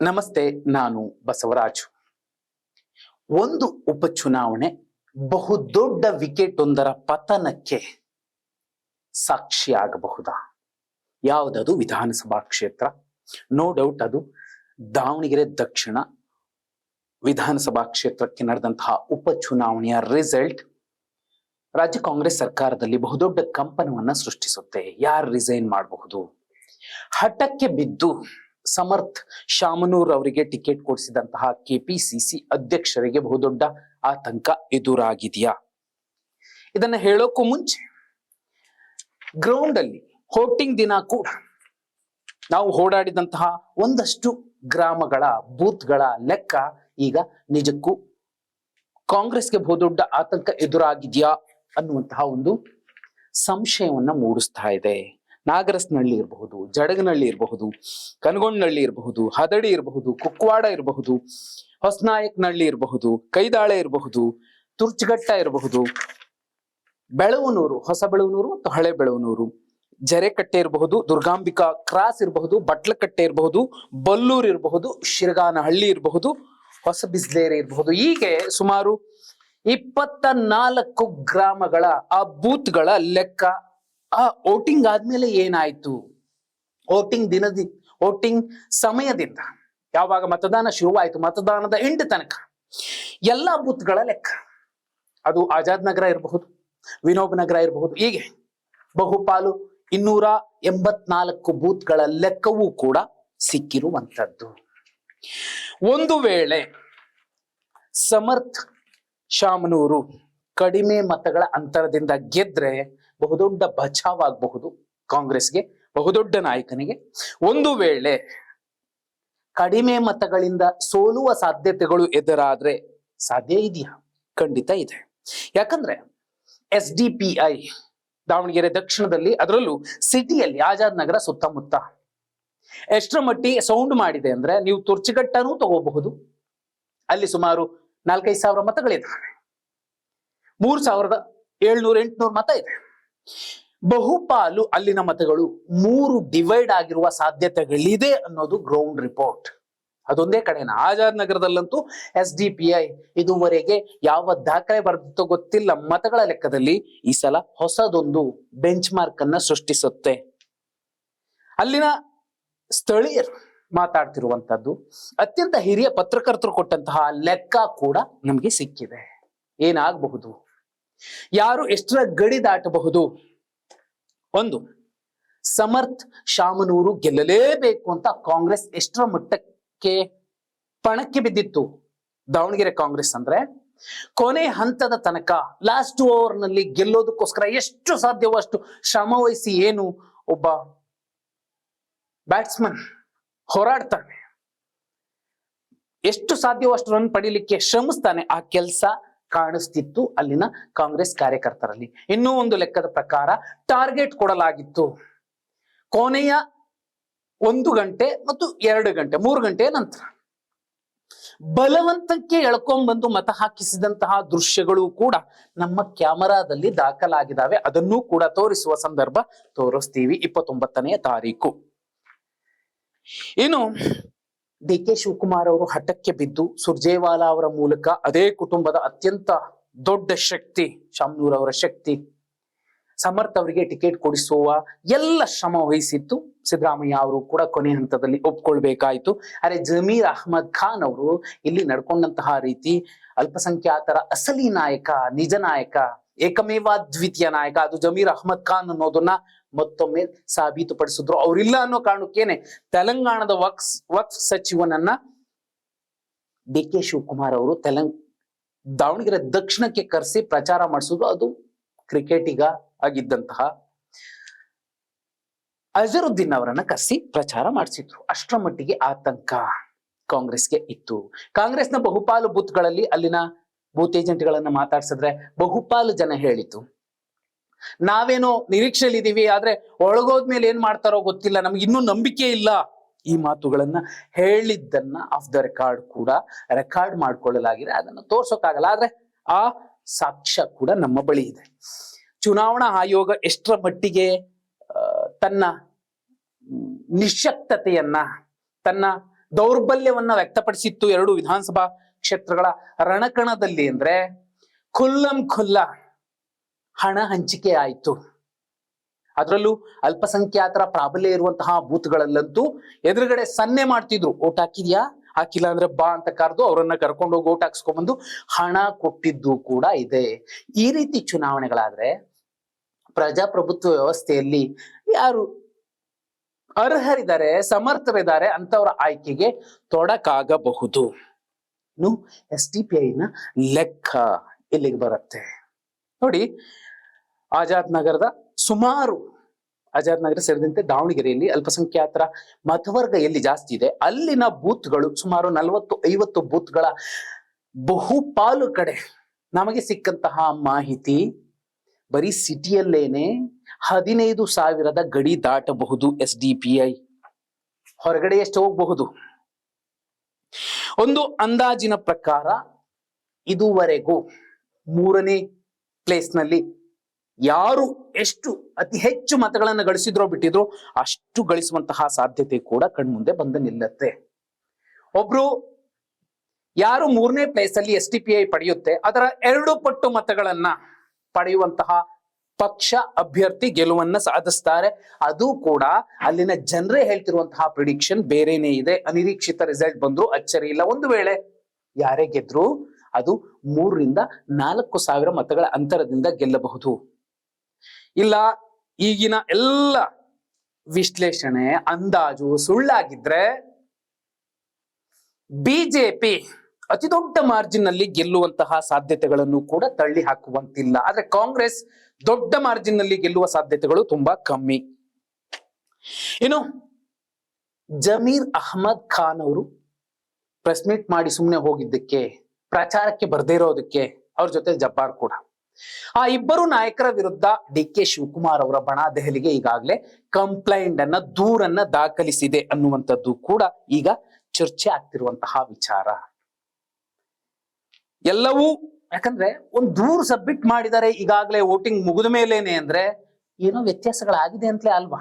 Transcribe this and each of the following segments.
ನಮಸ್ತೆ, ನಾನು ಬಸವರಾಜು. ಒಂದು ಉಪಚುನಾವಣೆ ಬಹುದೊಡ್ಡ ವಿಕೆಟ್ ಒಂದರ ಪತನಕ್ಕೆ ಸಾಕ್ಷಿಯಾಗಬಹುದಾ? ಯಾವುದದು? ವಿಧಾನಸಭಾ ಕ್ಷೇತ್ರ. ನೋ ಡೌಟ್ ಅದು ದಾವಣಗೆರೆ ದಕ್ಷಿಣ ವಿಧಾನಸಭಾ ಕ್ಷೇತ್ರಕ್ಕೆ ನಡೆದಂತಹ ಉಪಚುನಾವಣೆಯ ರಿಸಲ್ಟ್ ರಾಜ್ಯ ಕಾಂಗ್ರೆಸ್ ಸರ್ಕಾರದಲ್ಲಿ ಬಹುದೊಡ್ಡ ಕಂಪನವನ್ನ ಸೃಷ್ಟಿಸುತ್ತೆ. ಯಾರು ರಿಸೈನ್ ಮಾಡಬಹುದು? ಹಠಕ್ಕೆ ಬಿದ್ದು ಸಮರ್ಥ್ ಶಾಮನೂರ್ ಅವರಿಗೆ ಟಿಕೆಟ್ ಕೊಡಿಸಿದಂತಹ ಕೆಪಿಸಿಸಿ ಅಧ್ಯಕ್ಷರಿಗೆ ಬಹುದೊಡ್ಡ ಆತಂಕ ಎದುರಾಗಿದೆಯಾ? ಇದನ್ನ ಹೇಳೋಕ್ಕೂ ಮುಂಚೆ ಗ್ರೌಂಡ್ ಅಲ್ಲಿ ವೋಟಿಂಗ್ ದಿನ ಕೂಡ ನಾವು ಓಡಾಡಿದಂತಹ ಒಂದಷ್ಟು ಗ್ರಾಮಗಳ ಬೂತ್ಗಳ ಲೆಕ್ಕ ಈಗ ನಿಜಕ್ಕೂ ಕಾಂಗ್ರೆಸ್ಗೆ ಬಹುದೊಡ್ಡ ಆತಂಕ ಎದುರಾಗಿದೆಯಾ ಅನ್ನುವಂತಹ ಒಂದು ಸಂಶಯವನ್ನ ಮೂಡಿಸ್ತಾ ಇದೆ. ನಾಗರಸ್ನಹಳ್ಳಿ ಇರಬಹುದು, ಜಡಗನಹಳ್ಳಿ ಇರಬಹುದು, ಕನಗೊಂಡನಹಳ್ಳಿ ಇರಬಹುದು, ಹದಡಿ ಇರಬಹುದು, ಕುಕ್ವಾಡ ಇರಬಹುದು, ಹೊಸನಾಯಕನಹಳ್ಳಿ ಇರಬಹುದು, ಕೈದಾಳೆ ಇರಬಹುದು, ತುರ್ಚಘಟ್ಟ ಇರಬಹುದು, ಬೆಳವನೂರು, ಹೊಸ ಬೆಳವನೂರು ಮತ್ತು ಹಳೆ ಬೆಳವನೂರು, ಜರೆಕಟ್ಟೆ ಇರಬಹುದು, ದುರ್ಗಾಂಬಿಕಾ ಕ್ರಾಸ್ ಇರಬಹುದು, ಬಟ್ಲಕಟ್ಟೆ ಇರಬಹುದು, ಬಲ್ಲೂರು ಇರಬಹುದು, ಶಿರಗಾನಹಳ್ಳಿ ಇರಬಹುದು, ಹೊಸ ಬಿಸ್ಲೇರಿ ಇರಬಹುದು. ಹೀಗೆ ಸುಮಾರು 24 ಗ್ರಾಮಗಳ ಆ ಬೂತ್ಗಳ ಲೆಕ್ಕ ಆ ವೋಟಿಂಗ್ ಆದ್ಮೇಲೆ ಏನಾಯ್ತು, ವೋಟಿಂಗ್ ಸಮಯದಿಂದ ಯಾವಾಗ ಮತದಾನ ಶುರುವಾಯಿತು, ಮತದಾನದ ಎಂಡ್ ತನಕ ಎಲ್ಲಾ ಬೂತ್ಗಳ ಲೆಕ್ಕ, ಅದು ಆಜಾದ್ ನಗರ ಇರಬಹುದು, ವಿನೋಬ್ ನಗರ ಇರಬಹುದು, ಹೀಗೆ ಬಹುಪಾಲು 284 ಬೂತ್ಗಳ ಲೆಕ್ಕವೂ ಕೂಡ ಸಿಕ್ಕಿರುವಂತದ್ದು. ಒಂದು ವೇಳೆ ಸಮರ್ಥ್ ಶಾಮನೂರು ಕಡಿಮೆ ಮತಗಳ ಅಂತರದಿಂದ ಗೆದ್ರೆ ಬಹುದೊಡ್ಡ ಬಚಾವಾಗಬಹುದು ಕಾಂಗ್ರೆಸ್ಗೆ, ಬಹುದೊಡ್ಡ ನಾಯಕನಿಗೆ. ಒಂದು ವೇಳೆ ಕಡಿಮೆ ಮತಗಳಿಂದ ಸೋಲುವ ಸಾಧ್ಯತೆಗಳು ಎದುರಾದ್ರೆ ಸಾಧ್ಯ ಇದೆಯಾ? ಖಂಡಿತ ಇದೆ. ಯಾಕಂದ್ರೆ SDPI ದಾವಣಗೆರೆ ದಕ್ಷಿಣದಲ್ಲಿ, ಅದರಲ್ಲೂ ಸಿಟಿಯಲ್ಲಿ ಆಜಾದ್ ನಗರ ಸುತ್ತಮುತ್ತ ಎಷ್ಟರ ಮಟ್ಟಿಗೆ ಸೌಂಡ್ ಮಾಡಿದೆ ಅಂದ್ರೆ, ನೀವು ತುರ್ಚಿಗಟ್ಟನೂ ತಗೋಬಹುದು, ಅಲ್ಲಿ ಸುಮಾರು 4-5 ಸಾವಿರ ಮತಗಳಿದ್ದಾವೆ, 3700-800 ಮತ ಇದೆ. ಬಹುಪಾಲು ಅಲ್ಲಿನ ಮತಗಳು 3 ಡಿವೈಡ್ ಆಗಿರುವ ಸಾಧ್ಯತೆಗಳಿದೆ ಅನ್ನೋದು ಗ್ರೌಂಡ್ ರಿಪೋರ್ಟ್. ಅದೊಂದೇ ಕಡೆನ ಆಜಾದ್ ನಗರದಲ್ಲಂತೂ SDPI ಇದುವರೆಗೆ ಯಾವ ದಾಖಲೆ ಬರೆದಿತ್ತೋ ಗೊತ್ತಿಲ್ಲ, ಮತಗಳ ಲೆಕ್ಕದಲ್ಲಿ ಈ ಸಲ ಹೊಸದೊಂದು ಬೆಂಚ್ ಮಾರ್ಕ್ ಅನ್ನ ಸೃಷ್ಟಿಸುತ್ತೆ. ಅಲ್ಲಿನ ಸ್ಥಳೀಯರು ಮಾತಾಡ್ತಿರುವಂತದ್ದು, ಅತ್ಯಂತ ಹಿರಿಯ ಪತ್ರಕರ್ತರು ಕೊಟ್ಟಂತಹ ಲೆಕ್ಕ ಕೂಡ ನಮ್ಗೆ ಸಿಕ್ಕಿದೆ. ಏನಾಗಬಹುದು, ಯಾರು ಎಷ್ಟರ ಗಡಿ ದಾಟಬಹುದು? ಒಂದು, ಸಮರ್ಥ್ ಶಾಮನೂರು ಗೆಲ್ಲಲೇಬೇಕು ಅಂತ ಕಾಂಗ್ರೆಸ್ ಎಷ್ಟರ ಮಟ್ಟಕ್ಕೆ ಪಣಕ್ಕೆ ಬಿದ್ದಿತ್ತು. ದಾವಣಗೆರೆ ಕಾಂಗ್ರೆಸ್ ಅಂದ್ರೆ ಕೊನೆ ಹಂತದ ತನಕ, ಲಾಸ್ಟ್ ಓವರ್ ನಲ್ಲಿ ಗೆಲ್ಲೋದಕ್ಕೋಸ್ಕರ ಎಷ್ಟು ಸಾಧ್ಯವೋ ಅಷ್ಟು ಶ್ರಮ ವಹಿಸಿ, ಏನು ಒಬ್ಬ ಬ್ಯಾಟ್ಸ್ಮನ್ ಹೋರಾಡ್ತಾನೆ, ಎಷ್ಟು ಸಾಧ್ಯವೋ ಅಷ್ಟು ರನ್ ಪಡೀಲಿಕ್ಕೆ ಶ್ರಮಿಸ್ತಾನೆ, ಆ ಕೆಲಸ ಕಾಣಿಸ್ತಿತ್ತು ಅಲ್ಲಿನ ಕಾಂಗ್ರೆಸ್ ಕಾರ್ಯಕರ್ತರಲ್ಲಿ. ಇನ್ನೂ ಒಂದು ಲೆಕ್ಕದ ಪ್ರಕಾರ ಟಾರ್ಗೆಟ್ ಕೊಡಲಾಗಿತ್ತು. ಕೊನೆಯ 1 ಗಂಟೆ ಮತ್ತು 2 ಗಂಟೆ 3 ಗಂಟೆಯ ನಂತರ ಬಲವಂತಕ್ಕೆ ಎಳ್ಕೊಂಡ್ಬಂದು ಮತ ಹಾಕಿಸಿದಂತಹ ದೃಶ್ಯಗಳು ಕೂಡ ನಮ್ಮ ಕ್ಯಾಮರಾದಲ್ಲಿ ದಾಖಲಾಗಿದ್ದಾವೆ. ಅದನ್ನೂ ಕೂಡ ತೋರಿಸುವ ಸಂದರ್ಭ ತೋರಿಸ್ತೀವಿ 29ನೇ ತಾರೀಕು. ಇನ್ನು DK ಶಿವಕುಮಾರ್ ಅವರು ಹಠಕ್ಕೆ ಬಿದ್ದು ಸುರ್ಜೇವಾಲಾ ಅವರ ಮೂಲಕ, ಅದೇ ಕುಟುಂಬದ ಅತ್ಯಂತ ದೊಡ್ಡ ಶಕ್ತಿ ಶಾಮನೂರ್ ಅವರ ಶಕ್ತಿ, ಸಮರ್ಥ್ ಅವರಿಗೆ ಟಿಕೆಟ್ ಕೊಡಿಸುವ ಎಲ್ಲ ಶ್ರಮ ವಹಿಸಿತ್ತು. ಸಿದ್ದರಾಮಯ್ಯ ಅವರು ಕೂಡ ಕೊನೆ ಹಂತದಲ್ಲಿ ಒಪ್ಕೊಳ್ಬೇಕಾಯ್ತು. ಅರೆ, ಜಮೀರ್ ಅಹ್ಮದ್ ಖಾನ್ ಅವರು ಇಲ್ಲಿ ನಡ್ಕೊಂಡಂತಹ ರೀತಿ ಅಲ್ಪಸಂಖ್ಯಾತರ ಅಸಲಿ ನಾಯಕ, ನಿಜ ನಾಯಕ, ಏಕಮೇವ ದ್ವಿತೀಯ ನಾಯಕ ಅದು ಜಮೀರ್ ಅಹ್ಮದ್ ಖಾನ್ ಅನ್ನೋದನ್ನ ಮತ್ತೊಮ್ಮೆ ಸಾಬೀತುಪಡಿಸಿದ್ರು. ಅವ್ರಿಲ್ಲ ಅನ್ನೋ ಕಾರಣಕ್ಕೇನೆ ತೆಲಂಗಾಣದ ವಕ್ಫ್ ಸಚಿವನನ್ನ DK ಶಿವಕುಮಾರ್ ಅವರು ದಾವಣಗೆರೆ ದಕ್ಷಿಣಕ್ಕೆ ಕರೆಸಿ ಪ್ರಚಾರ ಮಾಡಿಸುದು. ಅದು ಕ್ರಿಕೆಟಿಗ ಆಗಿದ್ದಂತಹ ಅಜರುದ್ದೀನ್ ಅವರನ್ನ ಕರೆಸಿ ಪ್ರಚಾರ ಮಾಡಿಸಿದ್ರು. ಅಷ್ಟರ ಮಟ್ಟಿಗೆ ಆತಂಕ ಕಾಂಗ್ರೆಸ್ಗೆ ಇತ್ತು. ಕಾಂಗ್ರೆಸ್ನ ಬಹುಪಾಲು ಬೂತ್ಗಳಲ್ಲಿ ಅಲ್ಲಿನ ಬೂತ್ ಏಜೆಂಟ್ಗಳನ್ನ ಮಾತಾಡ್ಸಿದ್ರೆ ಬಹುಪಾಲು ಜನ ಹೇಳಿತು, ನಾವೇನೋ ನಿರೀಕ್ಷೆಯಲ್ಲಿ ಇದೀವಿ, ಆದ್ರೆ ಒಳಗೋದ್ಮೇಲೆ ಏನ್ ಮಾಡ್ತಾರೋ ಗೊತ್ತಿಲ್ಲ, ನಮ್ಗೆ ಇನ್ನೂ ನಂಬಿಕೆ ಇಲ್ಲ. ಈ ಮಾತುಗಳನ್ನ ಹೇಳಿದ್ದನ್ನ ಆಫ್ ದ ರೆಕಾರ್ಡ್ ಕೂಡ ರೆಕಾರ್ಡ್ ಮಾಡ್ಕೊಳ್ಳಲಾಗಿದೆ. ಅದನ್ನು ತೋರ್ಸೋಕ್ಕಾಗಲ್ಲ, ಆದ್ರೆ ಆ ಸಾಕ್ಷ್ಯ ಕೂಡ ನಮ್ಮ ಬಳಿ ಇದೆ. ಚುನಾವಣಾ ಆಯೋಗ ಎಷ್ಟರ ಮಟ್ಟಿಗೆ ತನ್ನ ನಿಶ್ಶಕ್ತತೆಯನ್ನ, ತನ್ನ ದೌರ್ಬಲ್ಯವನ್ನ ವ್ಯಕ್ತಪಡಿಸಿತ್ತು ಎರಡು ವಿಧಾನಸಭಾ ಕ್ಷೇತ್ರಗಳ ರಣಕಣದಲ್ಲಿ ಅಂದ್ರೆ ಖುಲ್ಲಂ ಖುಲ್ಲ ಹಣ ಹಂಚಿಕೆ ಆಯಿತು. ಅದರಲ್ಲೂ ಅಲ್ಪಸಂಖ್ಯಾತರ ಪ್ರಾಬಲ್ಯ ಇರುವಂತಹ ಬೂತ್ಗಳಲ್ಲಂತೂ ಎದುರುಗಡೆ ಸನ್ನೆ ಮಾಡ್ತಿದ್ರು, ಓಟ್ ಹಾಕಿದ್ಯಾ, ಹಾಕಿಲ್ಲ ಅಂದ್ರೆ ಬಾ ಅಂತ ಕರೆದು ಅವರನ್ನ ಕರ್ಕೊಂಡೋಗಿ ಓಟ್ ಹಾಕ್ಸ್ಕೊಂಡ್ಬಂದು ಹಣ ಕೊಟ್ಟಿದ್ದು ಕೂಡ ಇದೆ. ಈ ರೀತಿ ಚುನಾವಣೆಗಳಾದ್ರೆ ಪ್ರಜಾಪ್ರಭುತ್ವ ವ್ಯವಸ್ಥೆಯಲ್ಲಿ ಯಾರು ಅರ್ಹರಿದ್ದಾರೆ, ಸಮರ್ಥರಿದ್ದಾರೆ ಅಂತವರ ಆಯ್ಕೆಗೆ ತೊಡಕಾಗಬಹುದು. ಇನ್ನು SDPIನ ಲೆಕ್ಕ ಇಲ್ಲಿಗೆ ಬರುತ್ತೆ ನೋಡಿ. ಆಜಾದ್ ನಗರ ಸೇರಿದಂತೆ ದಾವಣಗೆರೆಯಲ್ಲಿ ಅಲ್ಪಸಂಖ್ಯಾತರ ಮತವರ್ಗ ಎಲ್ಲಿ ಜಾಸ್ತಿ ಇದೆ ಅಲ್ಲಿನ ಬೂತ್ಗಳು ಸುಮಾರು 40-50 ಬೂತ್ಗಳ ಬಹುಪಾಲು ಕಡೆ ನಮಗೆ ಸಿಕ್ಕಂತಹ ಮಾಹಿತಿ ಬರೀ ಸಿಟಿಯಲ್ಲೇನೆ 15,000 ಗಡಿ ದಾಟಬಹುದು SDPI. ಹೊರಗಡೆ ಎಷ್ಟು ಹೋಗಬಹುದು? ಒಂದು ಅಂದಾಜಿನ ಪ್ರಕಾರ ಇದುವರೆಗೂ 3ನೇ ಪ್ಲೇಸ್ನಲ್ಲಿ ಯಾರು ಎಷ್ಟು ಅತಿ ಹೆಚ್ಚು ಮತಗಳನ್ನು ಗಳಿಸಿದ್ರೋ ಬಿಟ್ಟಿದ್ರು ಅಷ್ಟು ಗಳಿಸುವಂತಹ ಸಾಧ್ಯತೆ ಕೂಡ ಕಣ್ಮುಂದೆ ಬಂದು ನಿಲ್ಲತ್ತೆ. ಒಬ್ರು ಯಾರು 3ನೇ ಪ್ಲೇಸ್ ಅಲ್ಲಿ SDPI ಪಡೆಯುತ್ತೆ ಅದರ 2 ಪಟ್ಟು ಮತಗಳನ್ನ ಪಡೆಯುವಂತಹ ಪಕ್ಷ ಅಭ್ಯರ್ಥಿ ಗೆಲುವನ್ನ ಸಾಧಿಸ್ತಾರೆ. ಅದು ಕೂಡ ಅಲ್ಲಿನ ಜನರೇ ಹೇಳ್ತಿರುವಂತಹ ಪ್ರಿಡಿಕ್ಷನ್ ಬೇರೆನೇ ಇದೆ. ಅನಿರೀಕ್ಷಿತ ರಿಸಲ್ಟ್ ಬಂದ್ರು ಅಚ್ಚರಿ ಇಲ್ಲ. ಒಂದು ವೇಳೆ ಯಾರೇ ಗೆದ್ರು ಅದು 3,000-4,000 ಮತಗಳ ಅಂತರದಿಂದ ಗೆಲ್ಲಬಹುದು. ಇಲ್ಲ ಈಗಿನ ಎಲ್ಲ ವಿಶ್ಲೇಷಣೆ ಅಂದಾಜು ಸುಳ್ಳಾಗಿದ್ರೆ ಬಿಜೆಪಿ ಅತಿ ದೊಡ್ಡ ಮಾರ್ಜಿನ್ ನಲ್ಲಿ ಗೆಲ್ಲುವಂತಹ ಸಾಧ್ಯತೆಗಳನ್ನು ಕೂಡ ತಳ್ಳಿ ಹಾಕುವಂತಿಲ್ಲ. ಆದ್ರೆ ಕಾಂಗ್ರೆಸ್ ದೊಡ್ಡ ಮಾರ್ಜಿನ್ ನಲ್ಲಿ ಗೆಲ್ಲುವ ಸಾಧ್ಯತೆಗಳು ತುಂಬಾ ಕಮ್ಮಿ. ಇನ್ನು ಜಮೀರ್ ಅಹ್ಮದ್ ಖಾನ್ ಅವರು ಪ್ರೆಸ್ ಮೀಟ್ ಮಾಡಿ ಸುಮ್ಮನೆ ಹೋಗಿದ್ದಕ್ಕೆ, ಪ್ರಚಾರಕ್ಕೆ ಬರ್ದೇ ಇರೋದಕ್ಕೆ ಅವ್ರ ಜೊತೆ ಜಬ್ಬಾರ್ ಕೂಡ, ಆ ಇಬ್ಬರು ನಾಯಕರ ವಿರುದ್ಧ DK ಶಿವಕುಮಾರ್ ಅವರ ಬಣ ದೆಹಲಿಗೆ ಈಗಾಗಲೇ ಕಂಪ್ಲೇಂಟ್ ಅನ್ನ, ದೂರನ್ನ ದಾಖಲಿಸಿದೆ ಅನ್ನುವಂಥದ್ದು ಕೂಡ ಈಗ ಚರ್ಚೆ ಆಗ್ತಿರುವಂತಹ ವಿಚಾರ. ಎಲ್ಲವೂ ಯಾಕಂದ್ರೆ ಒಂದು ದೂರು ಸಬ್ಮಿಟ್ ಮಾಡಿದ್ದಾರೆ ಈಗಾಗಲೇ ವೋಟಿಂಗ್ ಮುಗಿದ ಮೇಲೇನೆ ಅಂದ್ರೆ ಏನೋ ವ್ಯತ್ಯಾಸಗಳಾಗಿದೆ ಅಂತಲೇ ಅಲ್ವಾ.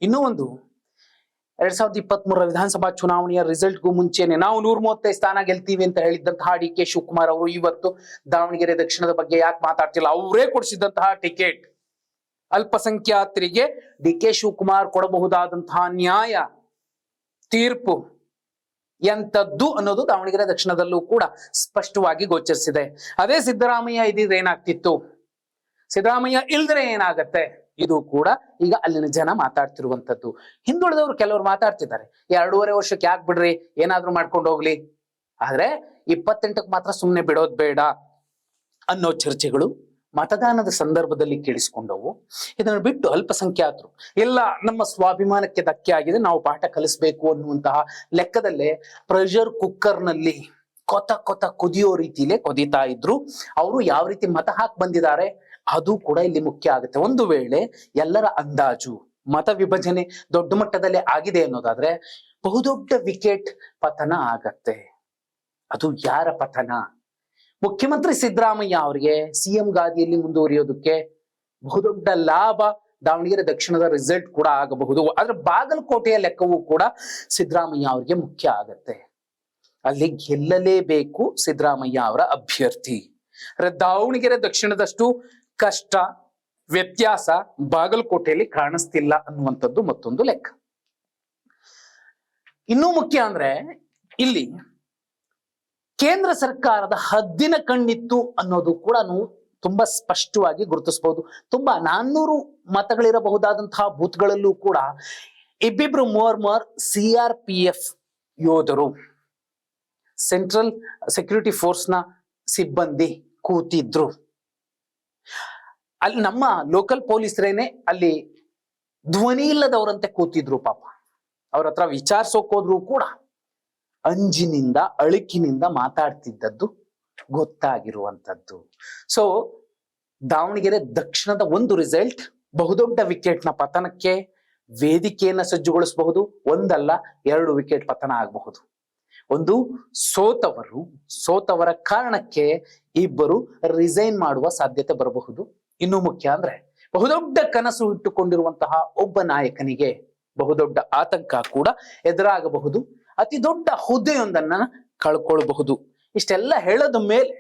ಇನ್ನೂ ಒಂದು 2023 ವಿಧಾನಸಭಾ ಚುನಾವಣೆಯ ರಿಸಲ್ಟ್ಗೂ ಮುಂಚೆನೆ ನಾವು 135 ಸ್ಥಾನ ಗೆಲ್ತೀವಿ ಅಂತ ಹೇಳಿದ್ದಂತಹ DK ಶಿವಕುಮಾರ್ ಅವರು ಇವತ್ತು ದಾವಣಗೆರೆ ದಕ್ಷಿಣದ ಬಗ್ಗೆ ಯಾಕೆ ಮಾತಾಡ್ತಿಲ್ಲ? ಅವರೇ ಕೊಡಿಸಿದಂತಹ ಟಿಕೆಟ್ ಅಲ್ಪಸಂಖ್ಯಾತರಿಗೆ DK ಶಿವಕುಮಾರ್ ಕೊಡಬಹುದಾದಂತಹ ನ್ಯಾಯ ತೀರ್ಪು ಎಂತದ್ದು ಅನ್ನೋದು ದಾವಣಗೆರೆ ದಕ್ಷಿಣದಲ್ಲೂ ಕೂಡ ಸ್ಪಷ್ಟವಾಗಿ ಗೋಚರಿಸಿದೆ. ಅದೇ ಸಿದ್ದರಾಮಯ್ಯ ಇದ್ದಿದ್ರೆ ಏನಾಗ್ತಿತ್ತು, ಸಿದ್ದರಾಮಯ್ಯ ಇಲ್ದ್ರೆ ಏನಾಗತ್ತೆ, ಇದು ಕೂಡ ಈಗ ಅಲ್ಲಿನ ಜನ ಮಾತಾಡ್ತಿರುವಂತದ್ದು. ಹಿಂದುಳಿದವರು ಕೆಲವರು ಮಾತಾಡ್ತಿದ್ದಾರೆ 2.5 ವರ್ಷಕ್ಕೆ ಯಾಕೆ ಬಿಡ್ರಿ, ಏನಾದ್ರೂ ಮಾಡ್ಕೊಂಡು ಹೋಗ್ಲಿ, ಆದ್ರೆ 28ಕ್ಕೆ ಮಾತ್ರ ಸುಮ್ನೆ ಬಿಡೋದ್ ಬೇಡ ಅನ್ನೋ ಚರ್ಚೆಗಳು ಮತದಾನದ ಸಂದರ್ಭದಲ್ಲಿ ಕೇಳಿಸ್ಕೊಂಡವು. ಇದನ್ನು ಬಿಟ್ಟು ಅಲ್ಪಸಂಖ್ಯಾತರು ಎಲ್ಲ ನಮ್ಮ ಸ್ವಾಭಿಮಾನಕ್ಕೆ ಧಕ್ಕೆ ಆಗಿದೆ, ನಾವು ಪಾಠ ಕಲಿಸ್ಬೇಕು ಅನ್ನುವಂತಹ ಲೆಕ್ಕದಲ್ಲೇ ಪ್ರೆಷರ್ ಕುಕ್ಕರ್ ನಲ್ಲಿ ಕೊತ ಕೊತ ಕುದಿಯೋ ರೀತಿಲೇ ಕೊದಿತಾ ಇದ್ರು. ಅವರು ಯಾವ ರೀತಿ ಮತ ಹಾಕಿ ಬಂದಿದ್ದಾರೆ ಅದು ಕೂಡ ಇಲ್ಲಿ ಮುಖ್ಯ ಆಗುತ್ತೆ. ಒಂದು ವೇಳೆ ಎಲ್ಲರ ಅಂದಾಜು ಮತ ವಿಭಜನೆ ದೊಡ್ಡ ಮಟ್ಟದಲ್ಲೇ ಆಗಿದೆ ಅನ್ನೋದಾದ್ರೆ ಬಹುದೊಡ್ಡ ವಿಕೆಟ್ ಪತನ ಆಗತ್ತೆ. ಅದು ಯಾರ ಪತನ? ಮುಖ್ಯಮಂತ್ರಿ ಸಿದ್ದರಾಮಯ್ಯ ಅವರಿಗೆ CM ಗಾದಿಯಲ್ಲಿ ಮುಂದುವರಿಯೋದಕ್ಕೆ ಬಹುದೊಡ್ಡ ಲಾಭ ದಾವಣಗೆರೆ ದಕ್ಷಿಣದ ರಿಸಲ್ಟ್ ಕೂಡ ಆಗಬಹುದು. ಆದ್ರೆ ಬಾಗಲಕೋಟೆಯ ಲೆಕ್ಕವೂ ಕೂಡ ಸಿದ್ದರಾಮಯ್ಯ ಅವರಿಗೆ ಮುಖ್ಯ ಆಗತ್ತೆ. ಅಲ್ಲಿ ಗೆಲ್ಲಲೇಬೇಕು ಸಿದ್ದರಾಮಯ್ಯ ಅವರ ಅಭ್ಯರ್ಥಿ. ದಾವಣಗೆರೆ ದಕ್ಷಿಣದಷ್ಟು ಕಷ್ಟ ವ್ಯತ್ಯಾಸ ಬಾಗಲಕೋಟೆಯಲ್ಲಿ ಕಾಣಿಸ್ತಿಲ್ಲ ಅನ್ನುವಂಥದ್ದು ಮತ್ತೊಂದು ಲೆಕ್ಕ. ಇನ್ನೂ ಮುಖ್ಯ ಅಂದ್ರೆ ಇಲ್ಲಿ ಕೇಂದ್ರ ಸರ್ಕಾರದ ಹದ್ದಿನ ಕಣ್ಣಿತ್ತು ಅನ್ನೋದು ಕೂಡ ತುಂಬಾ ಸ್ಪಷ್ಟವಾಗಿ ಗುರುತಿಸಬಹುದು. ತುಂಬಾ 400 ಮತಗಳಿರಬಹುದಾದಂತಹ ಬೂತ್ಗಳಲ್ಲೂ ಕೂಡ ಇಬ್ಬಿಬ್ರು ಮೂವರ್ CRPF ಯೋಧರು, ಸೆಂಟ್ರಲ್ ಸೆಕ್ಯೂರಿಟಿ ಫೋರ್ಸ್ನ ಸಿಬ್ಬಂದಿ ಕೂತಿದ್ರು. ಅಲ್ಲಿ ನಮ್ಮ ಲೋಕಲ್ ಪೊಲೀಸರೇನೆ ಅಲ್ಲಿ ಧ್ವನಿ ಇಲ್ಲದವರಂತೆ ಕೂತಿದ್ರು. ಪಾಪ ಅವ್ರ ಹತ್ರ ವಿಚಾರಿಸೋಕ್ ಹೋದ್ರು ಕೂಡ ಅಂಜಿನಿಂದ ಅಳುಕಿನಿಂದ ಮಾತಾಡ್ತಿದ್ದದ್ದು ಗೊತ್ತಾಗಿರುವಂತದ್ದು. ಸೊ ದಾವಣಗೆರೆ ದಕ್ಷಿಣದ ಒಂದು ರಿಸಲ್ಟ್ ಬಹುದೊಡ್ಡ ವಿಕೆಟ್ನ ಪತನಕ್ಕೆ ವೇದಿಕೆಯನ್ನ ಸಜ್ಜುಗೊಳಿಸಬಹುದು. ಒಂದಲ್ಲ 2 ವಿಕೆಟ್ ಪತನ ಆಗಬಹುದು. ಒಂದು ಸೋತವರ ಕಾರಣಕ್ಕೆ ಇಬ್ಬರು ರಿಸೈನ್ ಮಾಡುವ ಸಾಧ್ಯತೆ ಬರಬಹುದು. ಇನ್ನೂ ಮುಖ್ಯ ಅಂದ್ರೆ ಬಹುದೊಡ್ಡ ಕನಸು ಇಟ್ಟುಕೊಂಡಿರುವಂತಹ ಒಬ್ಬ ನಾಯಕನಿಗೆ ಬಹುದೊಡ್ಡ ಆತಂಕ ಕೂಡ ಎದುರಾಗಬಹುದು. ಅತಿ ದೊಡ್ಡ ಹುದ್ದೆಯೊಂದನ್ನ ಕಳ್ಕೊಳ್ಬಹುದು. ಇಷ್ಟೆಲ್ಲ ಹೇಳದ ಮೇಲೆ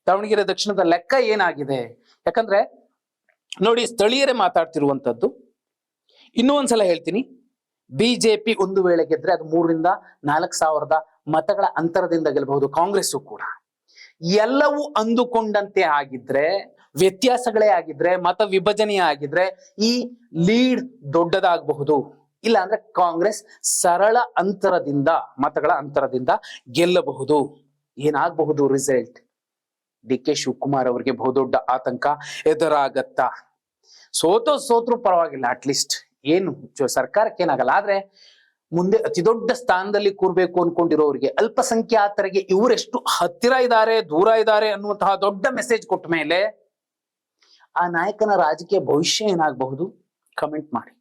ದಾವಣಗೆರೆ ದಕ್ಷಿಣದ ಲೆಕ್ಕ ಏನಾಗಿದೆ? ಯಾಕಂದ್ರೆ ನೋಡಿ, ಸ್ಥಳೀಯರೇ ಮಾತಾಡ್ತಿರುವಂತದ್ದು. ಇನ್ನೂ ಒಂದ್ಸಲ ಹೇಳ್ತೀನಿ, ಬಿಜೆಪಿ ಒಂದು ವೇಳೆ ಗೆದ್ರೆ ಅದು 3,000-4,000 ಮತಗಳ ಅಂತರದಿಂದ ಗೆಲ್ಲಬಹುದು. ಕಾಂಗ್ರೆಸ್ಸು ಕೂಡ. ಎಲ್ಲವೂ ಅಂದುಕೊಂಡಂತೆ ಆಗಿದ್ರೆ, ವ್ಯತ್ಯಾಸಗಳೇ ಆಗಿದ್ರೆ, ಮತ ವಿಭಜನೆ ಆಗಿದ್ರೆ ಈ ಲೀಡ್ ದೊಡ್ಡದಾಗಬಹುದು. ಇಲ್ಲ ಅಂದ್ರೆ ಕಾಂಗ್ರೆಸ್ ಸರಳ ಅಂತರದಿಂದ, ಮತಗಳ ಅಂತರದಿಂದ ಗೆಲ್ಲಬಹುದು. ಏನಾಗಬಹುದು ರಿಸಲ್ಟ್? ಡಿ.ಕೆ. ಶಿವಕುಮಾರ್ ಅವರಿಗೆ ಬಹುದೊಡ್ಡ ಆತಂಕ ಎದುರಾಗತ್ತಾ? ಸೋತ್ರು ಪರವಾಗಿಲ್ಲ, ಅಟ್ಲೀಸ್ಟ್ ಏನು ಸರ್ಕಾರಕ್ಕೆ ಏನಾಗಲ್ಲ. ಆದ್ರೆ ಮುಂದೆ ಅತಿ ದೊಡ್ಡ ಸ್ಥಾನದಲ್ಲಿ ಕೂರ್ಬೇಕು ಅನ್ಕೊಂಡಿರೋರಿಗೆ, ಅಲ್ಪಸಂಖ್ಯಾತರಿಗೆ ಇವರೆಷ್ಟು ಹತ್ತಿರ ಇದ್ದಾರೆ, ದೂರ ಇದ್ದಾರೆ ಅನ್ನುವಂತಹ ದೊಡ್ಡ ಮೆಸೇಜ್ ಕೊಟ್ಟ ಮೇಲೆ ಆ ನಾಯಕನ ರಾಜಕೀಯ ಭವಿಷ್ಯ ಏನಾಗಬಹುದು? ಕಮೆಂಟ್ ಮಾಡಿ.